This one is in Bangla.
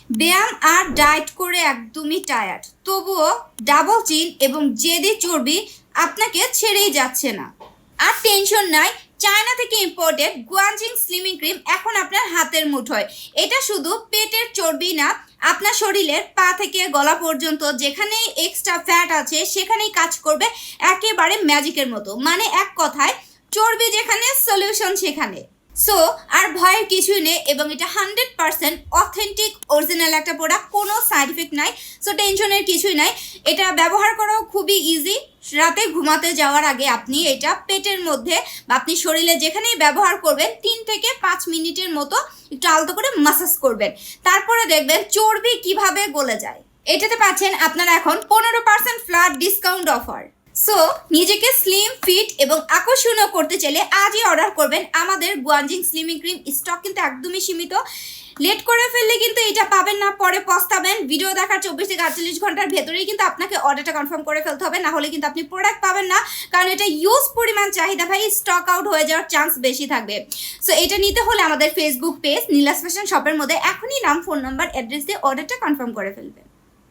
ব্যায়াম আর ডায়েট করে একদমই টায়ার্ড, তবুও ডাবল চিন এবং জেদি চর্বি আপনাকে ছেড়েই যাচ্ছে না। আর টেনশন নাই, চায়না থেকে ইম্পোর্টেড গুয়ানজিং স্লিমিং ক্রিম এখন আপনার হাতের মুঠোয়। এটা শুধু পেটের চর্বি না, আপনার শরীরের পা থেকে গলা পর্যন্ত যেখানেই এক্সট্রা ফ্যাট আছে সেখানেই কাজ করবে একেবারে ম্যাজিকের মতো। মানে এক কথায়, চর্বি যেখানে সলিউশন সেখানে। সো আর ভয়ের কিছুই নেই, এবং এটা 100% অথেন্টিক অরিজিনাল একটা প্রোডাক্ট, কোনো সাইড ইফেক্ট নাই। সো টেনশনের কিছুই নাই, এটা ব্যবহার করাও খুবই ইজি। রাতে ঘুমাতে যাওয়ার আগে আপনি এটা পেটের মধ্যে বা আপনি শরীরে যেখানেই ব্যবহার করবেন 3 থেকে 5 মিনিটের মতো একটু আলতো করে মাসাজ করবেন, তারপরে দেখবেন চর্বি কিভাবে গলে যায়। এটাতে পাচ্ছেন আপনারা এখন 15% ফ্ল্যাট ডিসকাউন্ট অফার। সো নিজেকে স্লিম, ফিট এবং আকর্ষণীয় করতে চাইলে আজই অর্ডার করবেন আমাদের গুয়ানজিং স্লিমিং ক্রিম। স্টক কিন্তু একদমই সীমিত, লেট করে ফেললে কিন্তু এটা পাবেন না, পরে পস্তাবেন। ভিডিও দেখার 24 থেকে 48 ঘন্টার ভেতরেই কিন্তু আপনাকে অর্ডারটা কনফার্ম করে ফেলতে হবে, না হলে কিন্তু আপনি প্রোডাক্ট পাবেন না, কারণ এটা ইউজ পরিমাণ চাহিদা ভাই, স্টক আউট হয়ে যাওয়ার চান্স বেশি থাকবে। সো এটা নিতে হলে আমাদের ফেসবুক পেজ নীলাস ফ্যাশন শপের মধ্যে এখনই নাম, ফোন নাম্বার, অ্যাড্রেস দিয়ে অর্ডারটা কনফার্ম করে ফেলবেন।